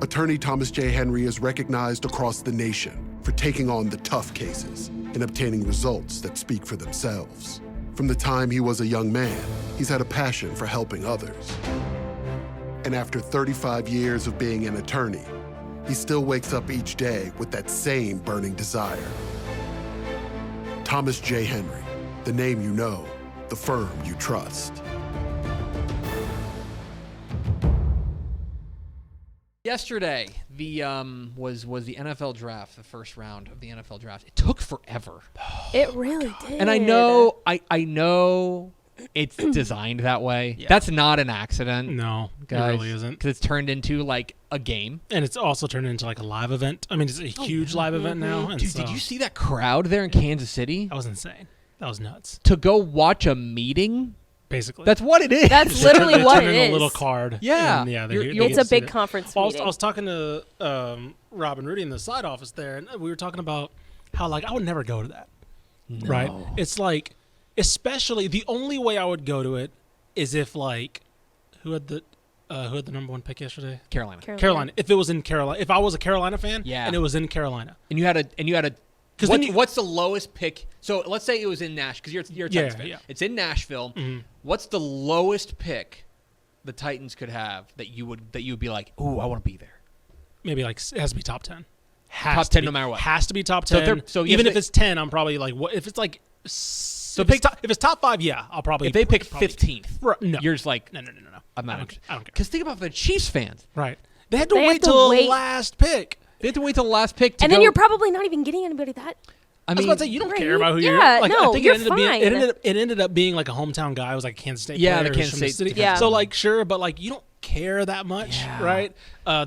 Attorney Thomas J. Henry is recognized across the nation for taking on the tough cases and obtaining results that speak for themselves. From the time he was a young man, he's had a passion for helping others. And after 35 years of being an attorney, he still wakes up each day with that same burning desire. Thomas J. Henry, the name you know, the firm you trust. Yesterday, the was the NFL draft, the first round of the NFL draft. It took forever. It really did. And I know it's designed that way. Yeah. That's not an accident. No, guys, it really isn't. Because it's turned into like a game. And it's also turned into like a live event. I mean, it's a huge live event now. And Dude, so, did you see that crowd there in Kansas City? That was insane. That was nuts. To go watch a meeting? Basically. That's what it is. That's literally They what turn it in is. a little card. Yeah. And yeah, It's a big conference meeting. I was talking to Rob and Rudy in the side office there, and we were talking about how, like, I would never go to that. No. Right? It's like, especially, the only way I would go to it is if, like, who had the number one pick yesterday? Carolina. Carolina. If it was in Carolina. If I was a Carolina fan, Yeah. and it was in Carolina. And you had a what's the lowest pick? So let's say it was in Nashville, because you're a Titans fan. Yeah. It's in Nashville. Mm-hmm. What's the lowest pick the Titans could have that you would be like, ooh, I want to be there? Maybe, like, it has to be top 10. Top 10 no matter what. Has to be top So 10. so even if if it's 10, I'm probably like, what if it's like, if it's top 5, yeah, I'll probably. If they pick probably, 15th, Right, no. you're just like, No. I'm not I interested. don't care. Because think about the Chiefs fans. Right. They had to They wait have to till wait. the last pick. They have to wait till the last pick to And go. then you're probably not even getting anybody that. I I was mean, about to say, you don't Right, care about who you're. yeah, Like, no, I think you're it ended up being. fine. It ended up being like a hometown guy. It was like a Kansas State. Yeah, player the Kansas from State city. defensive Yeah. So like, sure, but like, you don't care that much, Yeah. right?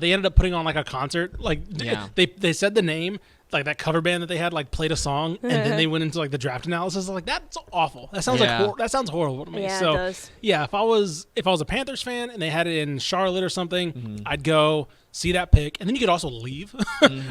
They ended up putting on like a concert. Like, Yeah. they said the name. Like that cover band that they had, like played a song, and then they went into like the draft analysis. Like, that's awful. That sounds Yeah. like that sounds horrible to me. Yeah, so it does. yeah, if I was a Panthers fan and they had it in Charlotte or something, I'd go see that pick, and then you could also leave,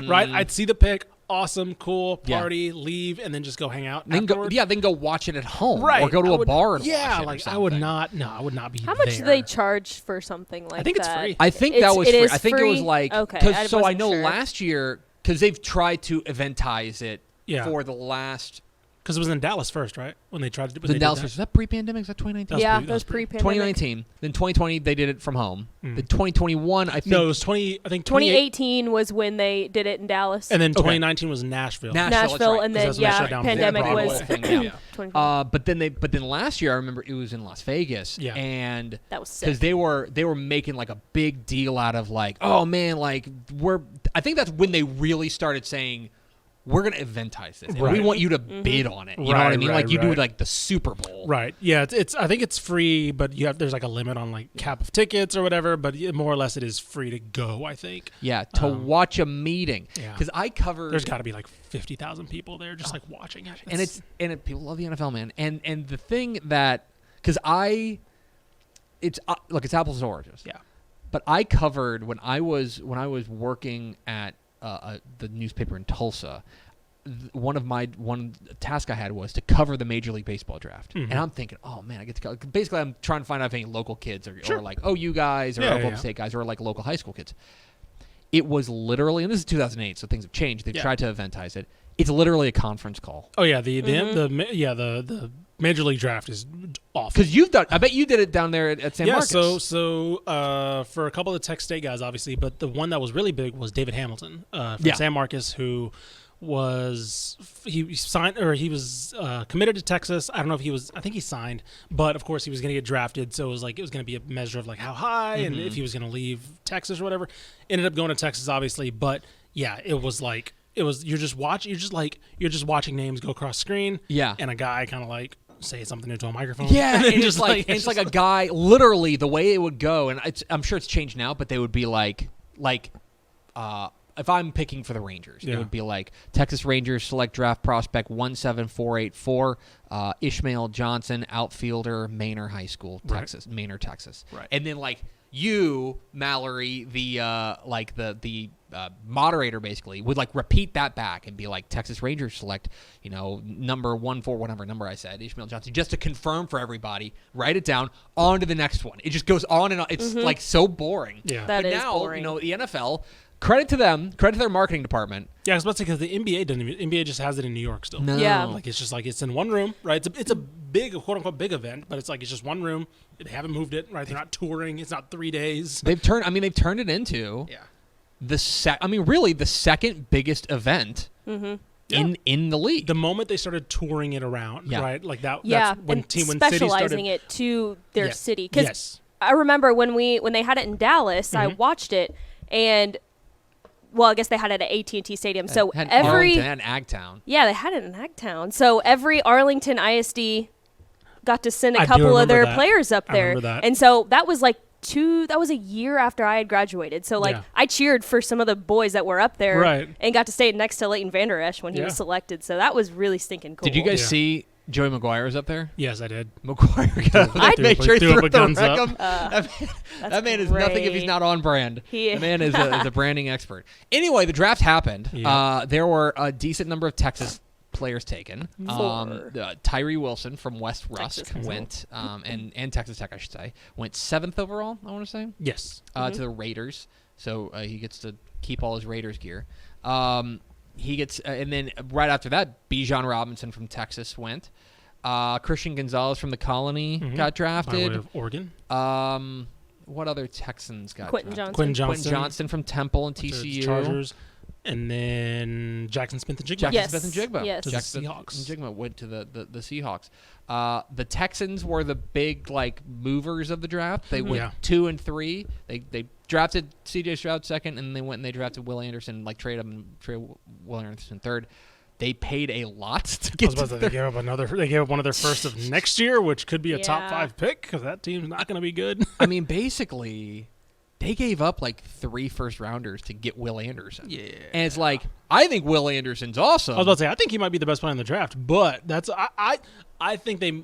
right? I'd see the pick, awesome, cool, Yeah. party, leave, and then just go hang out. then afterwards. then go watch it at home, Right. or go to I a would- bar and yeah, watch it. like or I would something. not. No, I would not be. How much do there. they charge for something like that? I think it's free. I think It's- that was it free. is I think it was free? like Okay, I so I wasn't know sure. last year because they've tried to eventize it Yeah. for the last. Because it was in Dallas first, right? When they tried to do The Dallas was that pre-pandemic? Is that 2019? Yeah, that that was was pre-pandemic. 2019. Then 2020 they did it from home. Then 2021 I think. No, it was 20. I think 28. 2018 was when they did it in Dallas. And then Okay. 2019 was Nashville. Nashville, that's Nashville, right. and 'Cause then that's when they shut yeah, down pandemic Broadway was thing, yeah. 2020. But then last year I remember it was in Las Vegas. Yeah. And That was because sick. they were making like a big deal out of like, oh man, like I think that's when they really started saying, we're gonna eventize this, and we Right. want you to bid on it. You know what I Right, mean? right, Like you do right. like the Super Bowl. Right. Yeah. It's. I think it's free, but there's like a limit on like cap of tickets or whatever. But more or less, it is free to go. I think. Yeah, to watch a meeting. Yeah. Because I covered. There's got to be like 50,000 people there just like watching it. and people love the NFL, man. And the thing that because it's apples and oranges. Yeah. But I covered when I was working at the newspaper in Tulsa. One task I had was to cover the Major League Baseball draft, and I'm thinking, oh man, I get to cover. Basically, I'm trying to find out if any local kids or like OU guys or Oklahoma State guys or like local high school kids. It was literally, and this is 2008, so things have changed. They've tried to eventize it. It's literally a conference call. Oh yeah, the Major League draft is awful. Because you've done, I bet you did it down there at San Marcos. So for a couple of the Tech State guys, obviously, but the one that was really big was David Hamilton from San Marcos, who he signed or he was committed to Texas. I don't know if he was. I think he signed, but of course he was going to get drafted. So it was going to be a measure of like how high and if he was going to leave Texas or whatever. Ended up going to Texas, obviously, but yeah, it was you're just watching names go across screen. Yeah. And a guy kind of like say something into a microphone. Yeah, and and then it's like a guy. Literally, the way it would go, and I'm sure it's changed now, but they would be like, if I'm picking for the Rangers, Yeah. it would be like Texas Rangers select draft prospect 17484, Ishmael Johnson, outfielder, Manor High School, Texas, Manor, Texas. Right. And then like you, Mallory, the moderator, basically would like repeat that back and be like, Texas Rangers select, number 14, whatever number I said, Ishmael Johnson, just to confirm for everybody. Write it down. On to the next one. It just goes on and on. It's like so boring. Yeah. That but is now, boring. the NFL, credit to them, credit to their marketing department. Yeah, I was about to say, because the NBA doesn't even, NBA just has it in New York still. No. Yeah. Like, it's just like, it's in one room, right? It's a big, quote-unquote, big event, but it's like, it's just one room. They haven't moved it, right? They're not touring. It's not 3 days. They've turned it into the second biggest event in the league. The moment they started touring it around, Yeah. right? Like that. Yeah, That's when and City specializing started. it to their Yeah. city. Because Yes. I remember when they had it in Dallas, I watched it, and I guess they had it at AT&T Stadium. So Had every Arlington and Agtown. yeah, they had it in Agtown. So every Arlington ISD got to send I a do couple of remember their that. players up I there, remember that. and so that was like that was a year after I had graduated. So like Yeah. I cheered for some of the boys that were up there, Right. and got to stay next to Leighton Vander Esch when he Yeah. was selected. So that was really stinking cool. Did you guys Yeah. see Joey Maguire was up there? Yes, I did. Maguire I made sure he threw up threw a up the guns up. Wreckham. That man is nothing if he's great. not on brand. He- The man is a branding expert. Anyway, the draft happened. Yeah. There were a decent number of Texas players taken. Four. Tyree Wilson from West Texas Rusk went, and Texas Tech, I should say, went 7th overall, I want to say, Yes. to the Raiders. So he gets to keep all his Raiders gear. He gets, and then right after that, Bijan Robinson from Texas went. Christian Gonzalez from the Colony got By way drafted. of Oregon. What other Texans got Quentin drafted? Johnson? Quentin Johnson. Quentin Johnson from Temple and to the TCU. Chargers. And then Jackson Smith and Jigba. Jackson Yes. Smith and Jigba. Yes. To the Jackson Seahawks. Smith and Jigba went to the Seahawks. The Texans were the big movers of the draft. They went 2 and 3. They drafted C.J. Stroud second, and they went and they drafted Will Anderson, traded Will Anderson third. They paid a lot to I get was about to say, they gave up one of their first of next year, which could be a top Yeah. 5 pick, because that team's not going to be good. I mean, basically, they gave up 3 first-rounders to get Will Anderson. Yeah. And it's I think Will Anderson's awesome. I was about to say, I think he might be the best player in the draft, but I think they.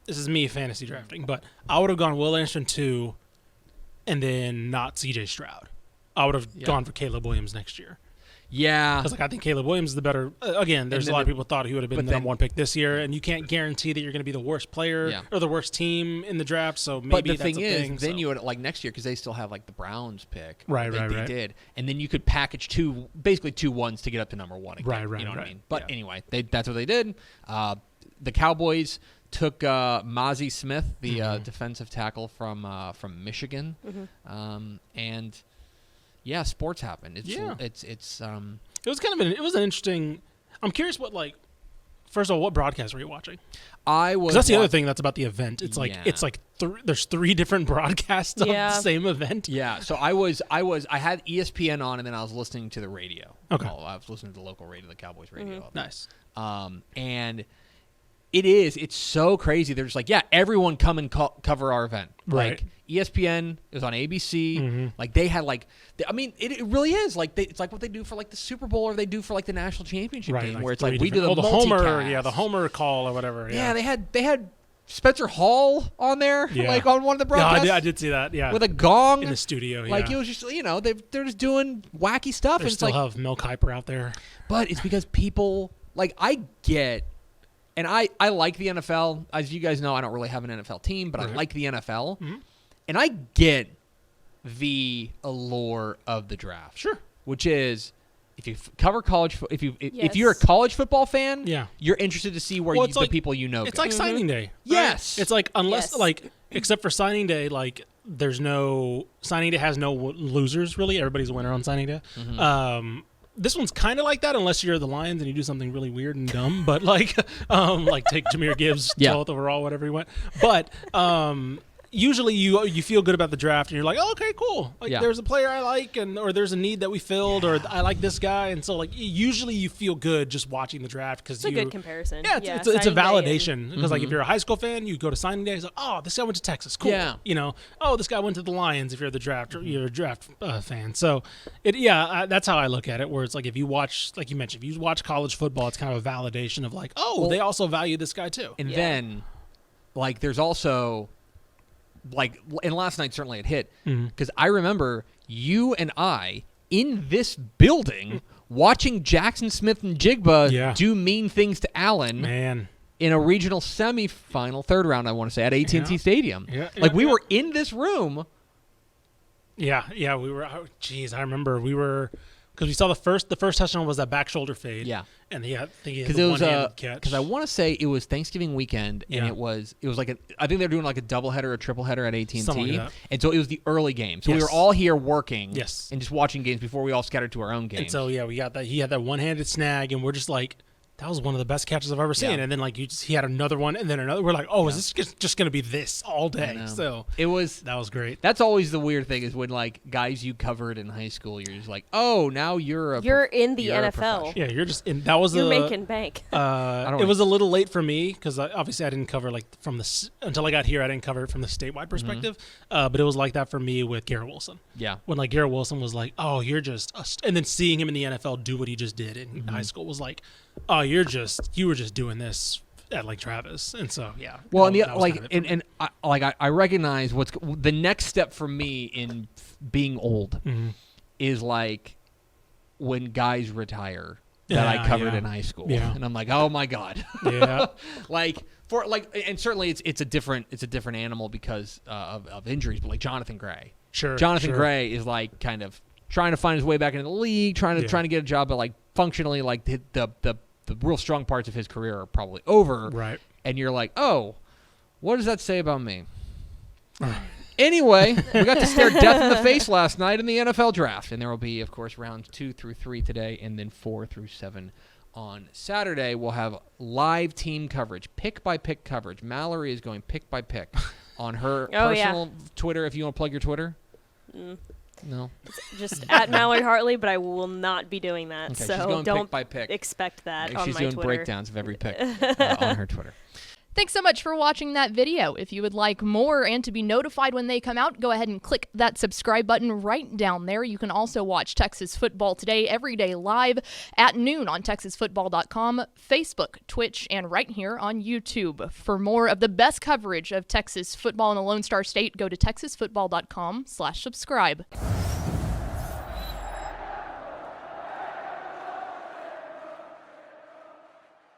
This is me fantasy drafting, but I would have gone Will Anderson 2, and then not C.J. Stroud. I would have gone for Caleb Williams next year. Yeah. Because I think Caleb Williams is the better. Again, there's a lot of people thought he would have been the number 1 pick this year, and you can't guarantee that you're going to be the worst player or the worst team in the draft. So maybe but the that's thing a is, thing. then you would next year, because they still have the Browns pick. Right, they did, and then you could package basically 2 1s to get up to number 1 again. Right, You know what I right. mean? But Yeah. anyway, that's what they did. The Cowboys took Mozzie Smith, the defensive tackle from Michigan, and yeah, sports happened. It's It was kind of it was an interesting. I'm curious what First of all, what broadcast were you watching? I was. Because that's the other thing that's about the event. It's like Yeah. there's 3 different broadcasts of Yeah. the same event. Yeah, so I had ESPN on, and then I was listening to the radio. Okay. Well, I was listening to the local radio, the Cowboys radio. up there. Nice. And it's so crazy. They're just everyone come and cover our event. Right. ESPN is on ABC. Mm-hmm. They had it really is it's like what they do for the Super Bowl, or they do for the national championship game, where it's 3 we do different- the Homer, multicast. the Homer call or whatever. Yeah, they had Spencer Hall on there, Yeah. on one of the Yeah, broadcasts. I did see that. Yeah, With a gong in the studio. it Yeah, was just they're just doing wacky stuff. they And still it's have Mel Kiper out there. but it's because people I get, and I like the NFL. As you guys know, I don't really have an NFL team, but I Right. like the NFL, Mm-hmm. and I get the allure of the draft. Sure. Which is, if you cover college, if Yes. you're a college football fan, Yeah. you're interested to see where Well, it's the like- people you know It's go. like signing day. right? Yes. It's unless Yes. except for signing day, there's no signing day has no losers really. Everybody's a winner on signing day. Mm-hmm. This one's kind of like that, unless you're the Lions and you do something really weird and dumb. But take Jahmyr Gibbs 12th overall, whatever he went. But usually you feel good about the draft and you're like, oh, okay, cool. Like there's a player I like, or there's a need that we filled, or I like this guy, and so like usually you feel good just watching the draft because it's a good comparison. Yeah, it's a validation because like if you're a high school fan, you go to signing day, it's like, oh, this guy went to Texas, cool. Yeah. You know, oh, this guy went to the Lions. If you're the draft, you're a draft fan. So that's how I look at it. Where it's like if you watch, like you mentioned, if you watch college football, it's kind of a validation of like, oh, they also value this guy too. And then, like, there's also. Like, and last night certainly it hit because I remember you and I in this building watching Jackson Smith and Jigba do mean things to Allen in a regional semifinal, third round, I want to say, at AT&T Stadium. We were in this room. Yeah, we were. Oh, geez, I remember we were. Because we saw the first touchdown was that back shoulder fade. Yeah. And I think he had the one-handed catch. Because I want to say it was Thanksgiving weekend, and it was like I think they're doing like a doubleheader or triple header at AT&T. Something like that. And so it was the early game. So we were all here working and Yes. just watching games before we all scattered to our own games. And so, we got that. He had that one-handed snag, and we're just like, that was one of the best catches I've ever seen. And then like he had another one, and then another. We're like, oh, is this just going to be this all day? So that was great. That's always the weird thing is when like guys you covered in high school, you're just like, oh, now you're in the NFL. Yeah, you're just in. That was you're making bank. It was a little late for me because obviously I didn't cover like until I got here. I didn't cover it from the statewide perspective. But it was like that for me with Garrett Wilson. Yeah, when like Garrett Wilson was like, oh, you're just, and then seeing him in the NFL do what he just did in high school was like, oh, you were just doing this at like Travis, and so Well, I recognize what's the next step for me in being old is like when guys retire that I covered in high school, and I'm like, oh my god, and certainly it's a different animal because of injuries, but like Jonathan Gray, Jonathan Gray is like kind of trying to find his way back into the league, trying to get a job, but like functionally, like the real strong parts of his career are probably over. Right. And you're like, oh, what does that say about me? Anyway, we got to stare death in the face last night in the NFL draft. And there will be, of course, rounds 2 through 3 today and then 4 through 7 on Saturday. We'll have live team coverage, pick-by-pick coverage. Mallory is going pick-by-pick on her personal Twitter. If you want to plug your Twitter. No. Just at Mallory Hartley, but I will not be doing that. Okay, so don't pick by pick. Expect that on my Twitter. She's doing breakdowns of every pick on her Twitter. Thanks so much for watching that video. If you would like more and to be notified when they come out, go ahead and click that subscribe button right down there. You can also watch Texas Football Today every day live at noon on TexasFootball.com, Facebook, Twitch, and right here on YouTube. For more of the best coverage of Texas football in the Lone Star State, go to TexasFootball.com/subscribe.